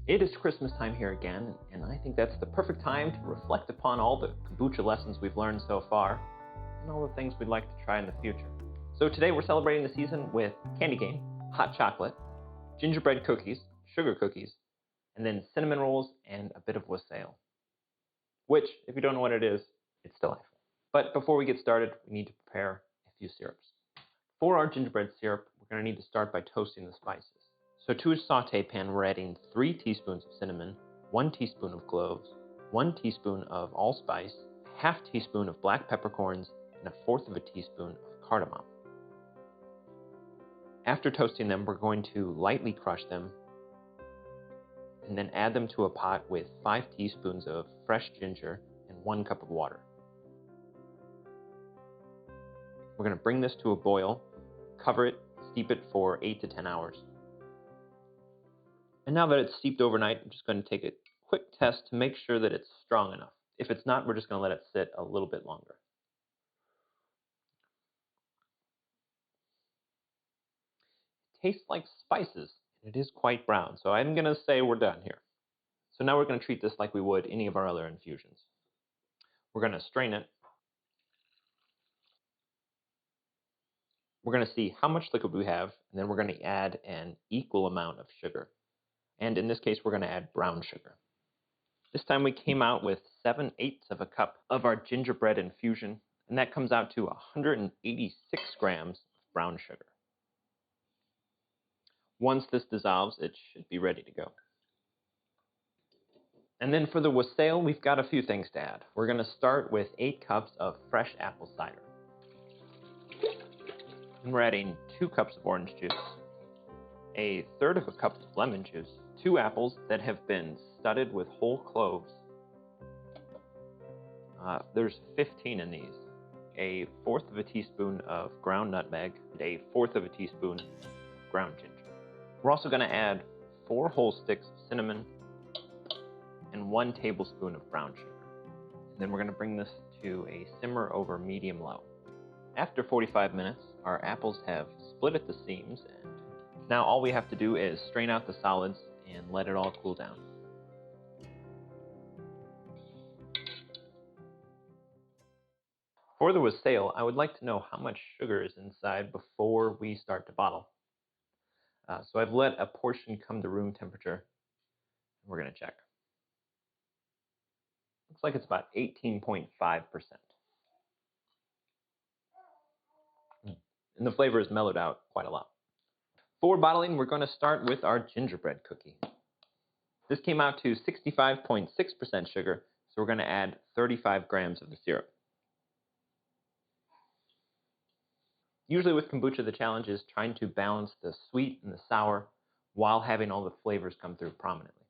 It is Christmas time here again, and I think that's the perfect time to reflect upon all the kombucha lessons we've learned so far, and all the things we'd like to try in the future. So today we're celebrating the season with candy cane, hot chocolate, gingerbread cookies, sugar cookies, and then cinnamon rolls and a bit of wassail. Which, if you don't know what it is, it's delightful. But before we get started, we need to prepare a few syrups. For our gingerbread syrup, we're going to need to start by toasting the spices. So to a saute pan, we're adding 3 teaspoons of cinnamon, 1 teaspoon of cloves, 1 teaspoon of allspice, a half teaspoon of black peppercorns, and a fourth of a teaspoon of cardamom. After toasting them, we're going to lightly crush them and then add them to a pot with 5 teaspoons of fresh ginger and 1 cup of water. We're going to bring this to a boil, cover it, steep it for 8 to 10 hours. And now that it's steeped overnight, I'm just going to take a quick test to make sure that it's strong enough. If it's not, we're just going to let it sit a little bit longer. It tastes like spices, and it is quite brown, so I'm going to say we're done here. So now we're going to treat this like we would any of our other infusions. We're going to strain it. We're going to see how much liquid we have, and then we're going to add an equal amount of sugar. And in this case, we're going to add brown sugar. This time we came out with 7/8 of a cup of our gingerbread infusion, and that comes out to 186 grams of brown sugar. Once this dissolves, it should be ready to go. And then for the wassail, we've got a few things to add. We're going to start with 8 cups of fresh apple cider. And we're adding 2 cups of orange juice, a third of a cup of lemon juice, 2 apples that have been studded with whole cloves. There's 15 in these. A fourth of a teaspoon of ground nutmeg, and a fourth of a teaspoon of ground ginger. We're also going to add 4 whole sticks of cinnamon and 1 tablespoon of brown sugar. And then we're going to bring this to a simmer over medium-low. After 45 minutes, our apples have split at the seams, and now all we have to do is strain out the solids and let it all cool down. For the wassail, I would like to know how much sugar is inside before we start to bottle. So I've let a portion come to room temperature. We're going to check. Looks like it's about 18.5%. And the flavor is mellowed out quite a lot. For bottling, we're going to start with our gingerbread cookie. This came out to 65.6% sugar, so we're going to add 35 grams of the syrup. Usually with kombucha, the challenge is trying to balance the sweet and the sour while having all the flavors come through prominently.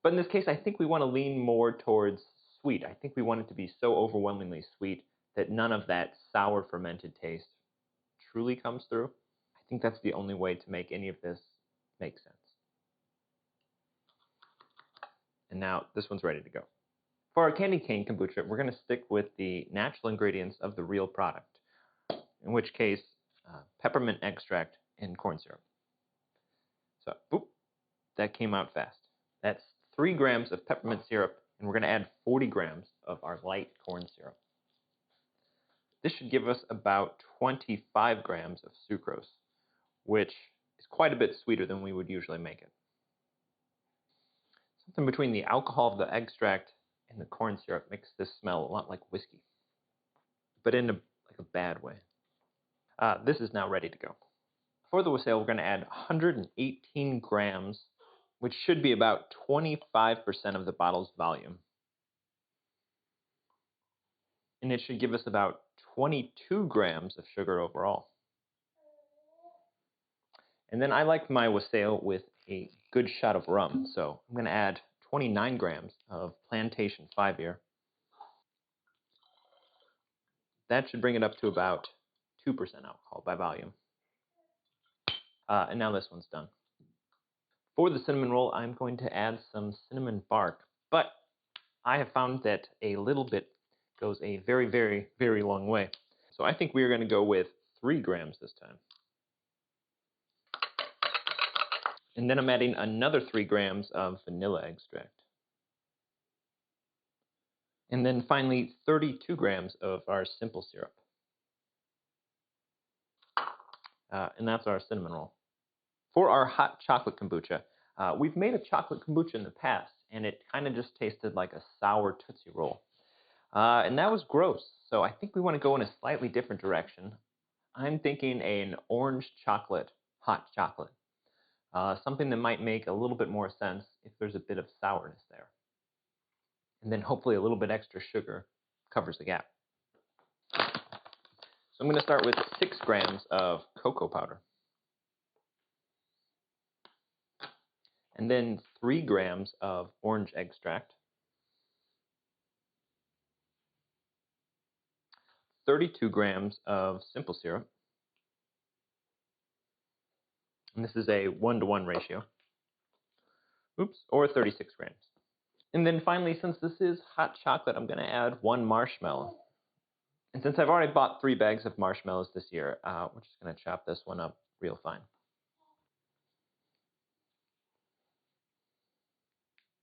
But in this case, I think we want to lean more towards sweet. I think we want it to be so overwhelmingly sweet that none of that sour fermented taste truly comes through. I think that's the only way to make any of this make sense. And now this one's ready to go. For our candy cane kombucha, we're going to stick with the natural ingredients of the real product, in which case peppermint extract and corn syrup. So, boop, that came out fast. That's 3 grams of peppermint syrup, and we're going to add 40 grams of our light corn syrup. This should give us about 25 grams of sucrose, which is quite a bit sweeter than we would usually make it. Something between the alcohol of the extract and the corn syrup makes this smell a lot like whiskey, but in a bad way. This is now ready to go. For the wassail, we're going to add 118 grams, which should be about 25% of the bottle's volume. And it should give us about 22 grams of sugar overall. And then I like my wassail with a good shot of rum, so I'm going to add 29 grams of Plantation 5-year. That should bring it up to about 2% alcohol by volume. And now this one's done. For the cinnamon roll, I'm going to add some cinnamon bark, but I have found that a little bit goes a very, very, very long way. So I think we're going to go with 3 grams this time. And then I'm adding another 3 grams of vanilla extract. And then finally, 32 grams of our simple syrup. And that's our cinnamon roll. For our hot chocolate kombucha, we've made a chocolate kombucha in the past, and it kind of just tasted like a sour Tootsie Roll. And that was gross, so I think we want to go in a slightly different direction. I'm thinking an orange chocolate hot chocolate. Something that might make a little bit more sense if there's a bit of sourness there. And then hopefully a little bit extra sugar covers the gap. So I'm going to start with 6 grams of cocoa powder. And then 3 grams of orange extract. 32 grams of simple syrup. And this is a 1-to-1 ratio. Oops, or 36 grams. And then finally, since this is hot chocolate, I'm going to add 1 marshmallow. And since I've already bought 3 bags of marshmallows this year, we're just going to chop this one up real fine.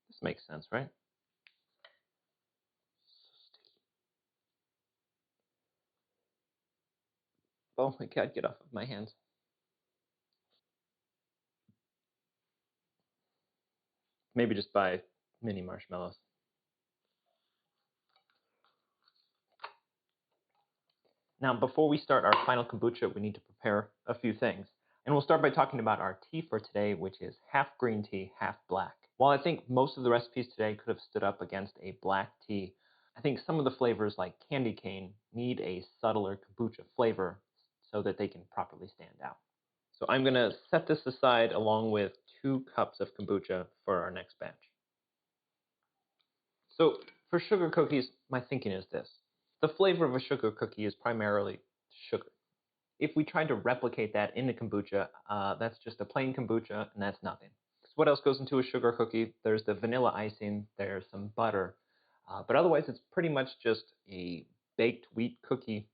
This makes sense, right? Oh my god, get off of my hands. Maybe just buy mini marshmallows. Now, before we start our final kombucha, we need to prepare a few things. And we'll start by talking about our tea for today, which is half green tea, half black. While I think most of the recipes today could have stood up against a black tea, I think some of the flavors like candy cane need a subtler kombucha flavor so that they can properly stand out. So I'm going to set this aside along with 2 cups of kombucha for our next batch. So for sugar cookies, my thinking is this. The flavor of a sugar cookie is primarily sugar. If we tried to replicate that in the kombucha, that's just a plain kombucha, and that's nothing. So what else goes into a sugar cookie? There's the vanilla icing, there's some butter, but otherwise it's pretty much just a baked wheat cookie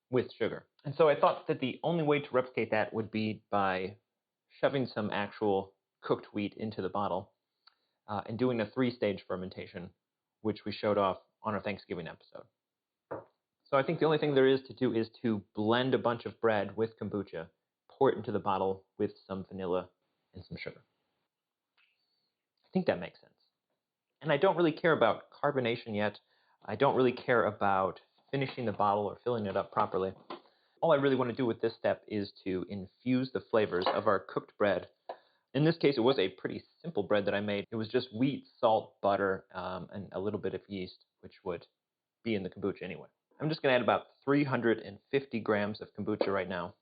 with sugar. And so I thought that the only way to replicate that would be by shoving some actual cooked wheat into the bottle and doing a 3-stage fermentation, which we showed off on our Thanksgiving episode. So I think the only thing there is to do is to blend a bunch of bread with kombucha, pour it into the bottle with some vanilla and some sugar. I think that makes sense. And I don't really care about carbonation yet. I don't really care about finishing the bottle or filling it up properly. All I really want to do with this step is to infuse the flavors of our cooked bread. In this case, it was a pretty simple bread that I made. It was just wheat, salt, butter, and a little bit of yeast, which would be in the kombucha anyway. I'm just going to add about 350 grams of kombucha right now.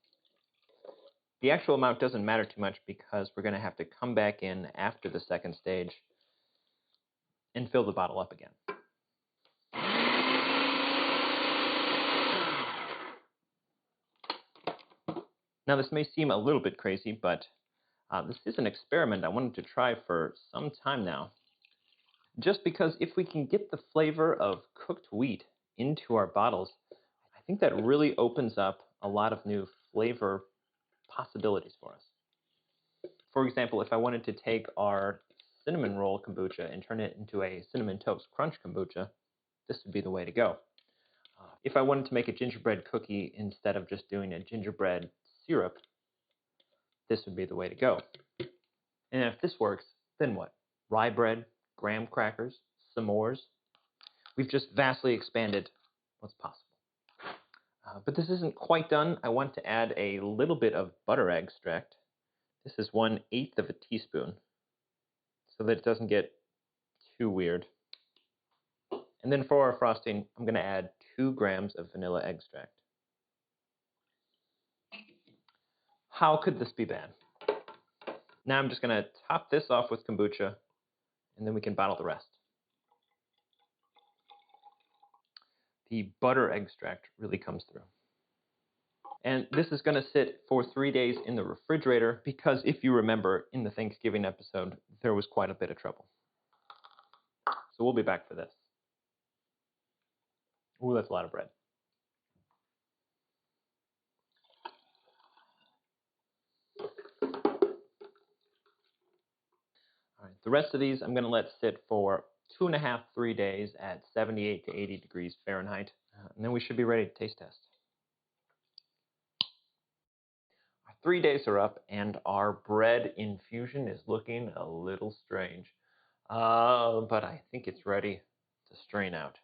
The actual amount doesn't matter too much because we're going to have to come back in after the 2nd stage and fill the bottle up again. Now, this may seem a little bit crazy, but this is an experiment I wanted to try for some time now. Just because if we can get the flavor of cooked wheat into our bottles, I think that really opens up a lot of new flavor possibilities for us. For example, if I wanted to take our cinnamon roll kombucha and turn it into a cinnamon toast crunch kombucha, this would be the way to go. If I wanted to make a gingerbread cookie instead of just doing a gingerbread syrup, this would be the way to go. And if this works, then what? Rye bread, graham crackers, s'mores. We've just vastly expanded what's possible. But this isn't quite done. I want to add a little bit of butter extract. This is 1/8 of a teaspoon, so that it doesn't get too weird. And then for our frosting, I'm going to add 2 grams of vanilla extract. How could this be bad? Now I'm just going to top this off with kombucha, and then we can bottle the rest. The butter extract really comes through. And this is going to sit for 3 days in the refrigerator because if you remember, in the Thanksgiving episode, there was quite a bit of trouble. So we'll be back for this. Ooh, that's a lot of bread. The rest of these I'm going to let sit for 2.5, 3 days at 78 to 80 degrees Fahrenheit. And then we should be ready to taste test. Our 3 days are up, and our bread infusion is looking a little strange. But I think it's ready to strain out.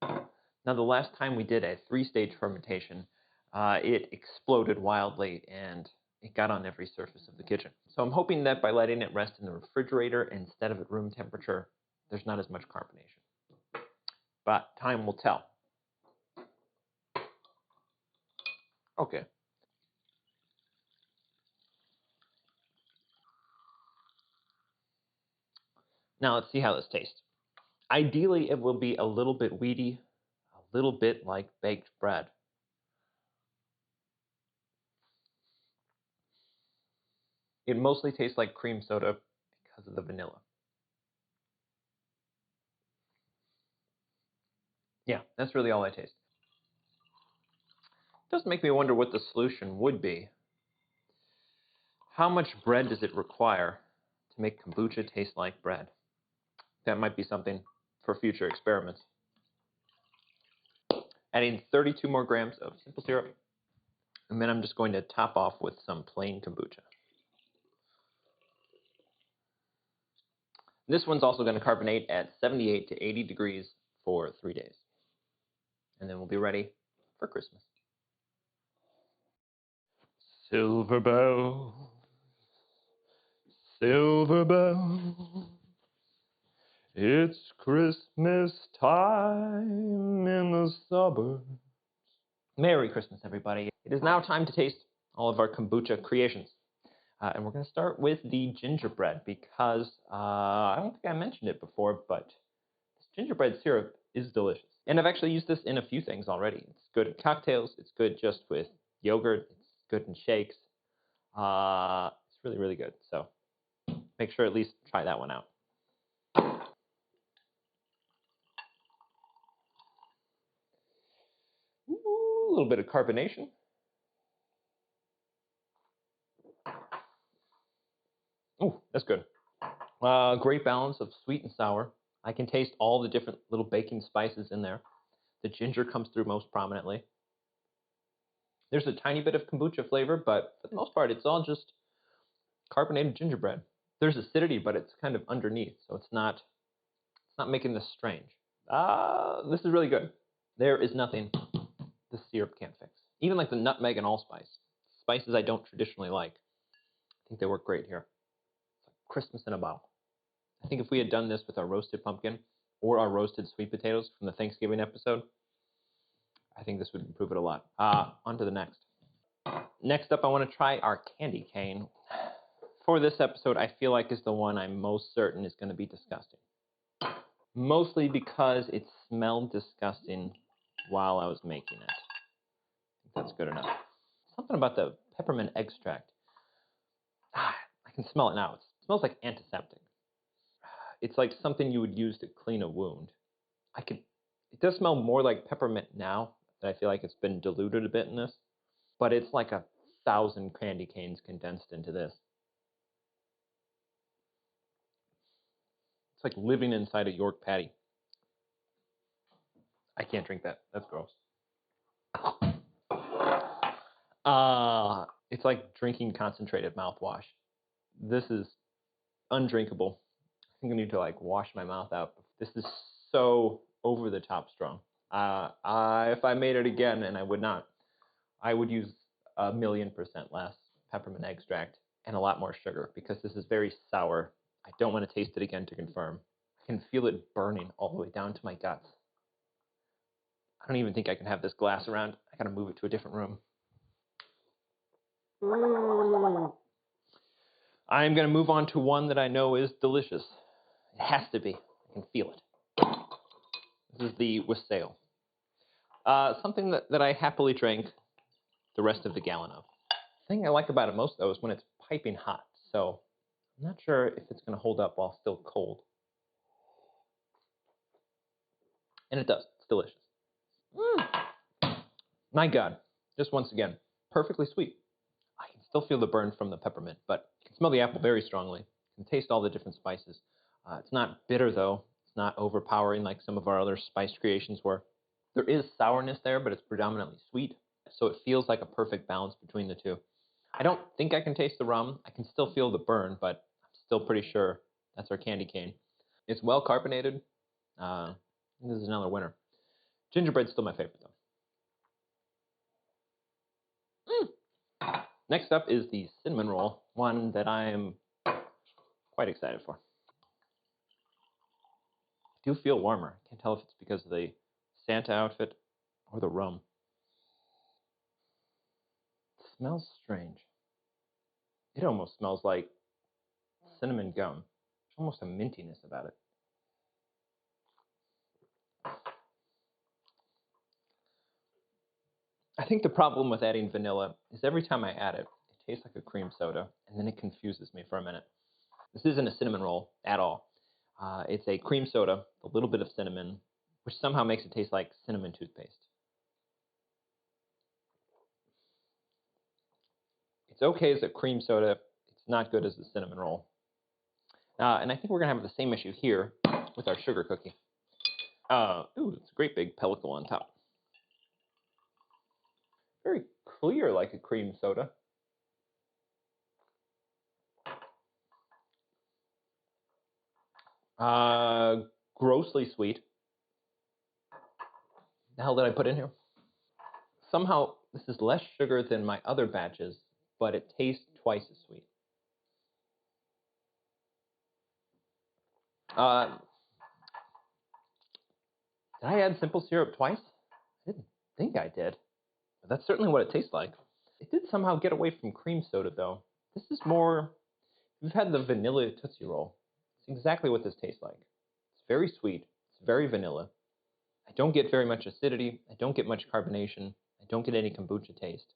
Now, the last time we did a 3-stage fermentation, it exploded wildly and it got on every surface of the kitchen. So I'm hoping that by letting it rest in the refrigerator instead of at room temperature, there's not as much carbonation. But time will tell. Okay. Now let's see how this tastes. Ideally, it will be a little bit weedy, a little bit like baked bread. It mostly tastes like cream soda because of the vanilla. Yeah, that's really all I taste. It does make me wonder what the solution would be. How much bread does it require to make kombucha taste like bread? That might be something for future experiments. Adding 32 more grams of simple syrup, and then I'm just going to top off with some plain kombucha. This one's also going to carbonate at 78 to 80 degrees for 3 days. And then we'll be ready for Christmas. Silver bells, silver bells, it's Christmas time in the suburbs. Merry Christmas, everybody. It is now time to taste all of our kombucha creations. And we're going to start with the gingerbread because I don't think I mentioned it before, but this gingerbread syrup is delicious. And I've actually used this in a few things already. It's good in cocktails. It's good just with yogurt. It's good in shakes. It's really, really good. So make sure at least try that one out. Ooh, a little bit of carbonation. Oh, that's good. Great balance of sweet and sour. I can taste all the different little baking spices in there. The ginger comes through most prominently. There's a tiny bit of kombucha flavor, but for the most part, it's all just carbonated gingerbread. There's acidity, but it's kind of underneath, so it's not making this strange. This is really good. There is nothing the syrup can't fix. Even like the nutmeg and allspice, spices I don't traditionally like. I think they work great here. It's like Christmas in a bottle. I think if we had done this with our roasted pumpkin or our roasted sweet potatoes from the Thanksgiving episode, I think this would improve it a lot. On to the next. Next up, I want to try our candy cane. For this episode, I feel like is the one I'm most certain is going to be disgusting. Mostly because it smelled disgusting while I was making it. I think that's good enough. Something about the peppermint extract. I can smell it now. It smells like antiseptic. It's like something you would use to clean a wound. It does smell more like peppermint now that I feel like it's been diluted a bit in this, but it's like 1,000 candy canes condensed into this. It's like living inside a York patty. I can't drink that. That's gross. It's like drinking concentrated mouthwash. This is undrinkable. I think I need to like wash my mouth out. This is so over the top strong. If I made it again, and I would not, I would use 1,000,000% less peppermint extract and a lot more sugar because this is very sour. I don't want to taste it again to confirm. I can feel it burning all the way down to my guts. I don't even think I can have this glass around. I gotta move it to a different room. I'm gonna move on to one that I know is delicious. It has to be. I can feel it. This is the Wassail. Something that I happily drank the rest of the gallon of. The thing I like about it most, though, is when it's piping hot. So I'm not sure if it's going to hold up while still cold. And it does. It's delicious. My God. Just once again, perfectly sweet. I can still feel the burn from the peppermint, but you can smell the apple very strongly. You can taste all the different spices. It's not bitter though. It's not overpowering like some of our other spice creations were. There is sourness there, but it's predominantly sweet. So it feels like a perfect balance between the two. I don't think I can taste the rum. I can still feel the burn, but I'm still pretty sure that's our candy cane. It's well carbonated. This is another winner. Gingerbread's still my favorite though. Next up is the cinnamon roll, one that I am quite excited for. I do feel warmer. I can't tell if it's because of the Santa outfit or the rum. It smells strange. It almost smells like cinnamon gum. There's almost a mintiness about it. I think the problem with adding vanilla is every time I add it, it tastes like a cream soda, and then it confuses me for a minute. This isn't a cinnamon roll at all. It's a cream soda, a little bit of cinnamon, which somehow makes it taste like cinnamon toothpaste. It's okay as a cream soda. It's not good as a cinnamon roll. And I think we're going to have the same issue here with our sugar cookie. Ooh, it's a great big pellicle on top. Very clear like a cream soda. Grossly sweet. The hell did I put in here? Somehow, this is less sugar than my other batches, but it tastes twice as sweet. Did I add simple syrup twice? I didn't think I did, but that's certainly what it tastes like. It did somehow get away from cream soda, though. This is more, we've had the vanilla Tootsie Roll. It's exactly what this tastes like. It's very sweet. It's very vanilla. I don't get very much acidity. I don't get much carbonation. I don't get any kombucha taste.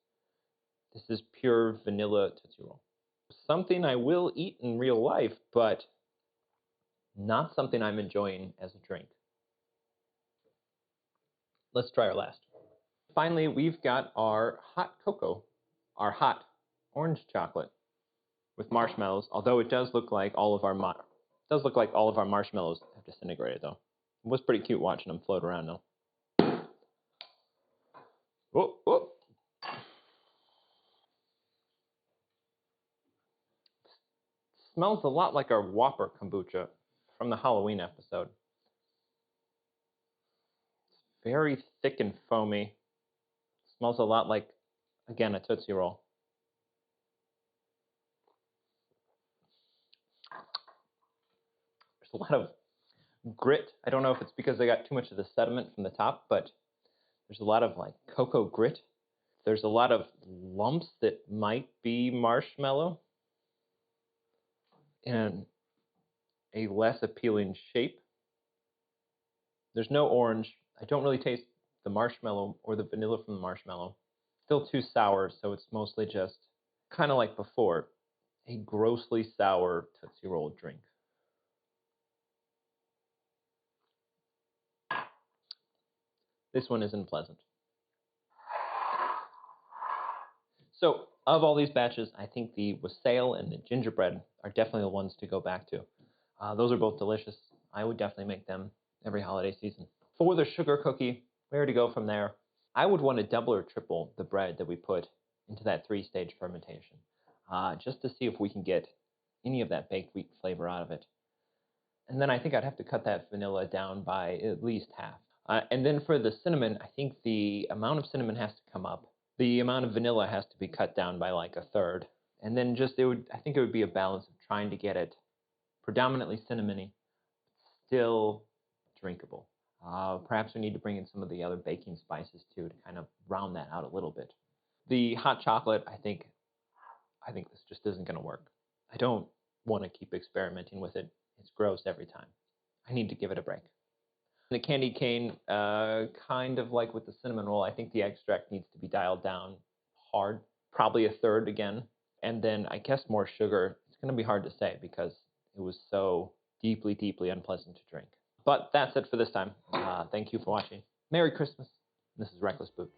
This is pure vanilla Tootsie Roll. Something I will eat in real life, but not something I'm enjoying as a drink. Let's try our last. Finally, we've got our hot cocoa, our hot orange chocolate with marshmallows. Although it does look like all of our marshmallows have disintegrated, though. It was pretty cute watching them float around, though. Whoa, whoa. Smells a lot like our Whopper kombucha from the Halloween episode. It's very thick and foamy. Smells a lot like, again, a Tootsie Roll. There's a lot of grit. I don't know if it's because I got too much of the sediment from the top, but there's a lot of like cocoa grit. There's a lot of lumps that might be marshmallow in a less appealing shape. There's no orange. I don't really taste the marshmallow or the vanilla from the marshmallow. Still too sour, so it's mostly just kind of like before, a grossly sour Tootsie Roll drink. This one isn't pleasant. So, of all these batches, I think the Wassail and the Gingerbread are definitely the ones to go back to. Those are both delicious. I would definitely make them every holiday season. For the sugar cookie, where to go from there? I would want to double or triple the bread that we put into that 3-stage fermentation, just to see if we can get any of that baked wheat flavor out of it. And then I think I'd have to cut that vanilla down by at least half. And then for the cinnamon, I think the amount of cinnamon has to come up. The amount of vanilla has to be cut down by like a third. And then I think it would be a balance of trying to get it predominantly cinnamony, still drinkable. Perhaps we need to bring in some of the other baking spices too to kind of round that out a little bit. The hot chocolate, I think this just isn't going to work. I don't want to keep experimenting with it. It's gross every time. I need to give it a break. The candy cane, kind of like with the cinnamon roll, I think the extract needs to be dialed down hard, probably a third again. And then I guess more sugar. It's going to be hard to say because it was so deeply, deeply unpleasant to drink. But that's it for this time. Thank you for watching. Merry Christmas. This is Reckless Boot.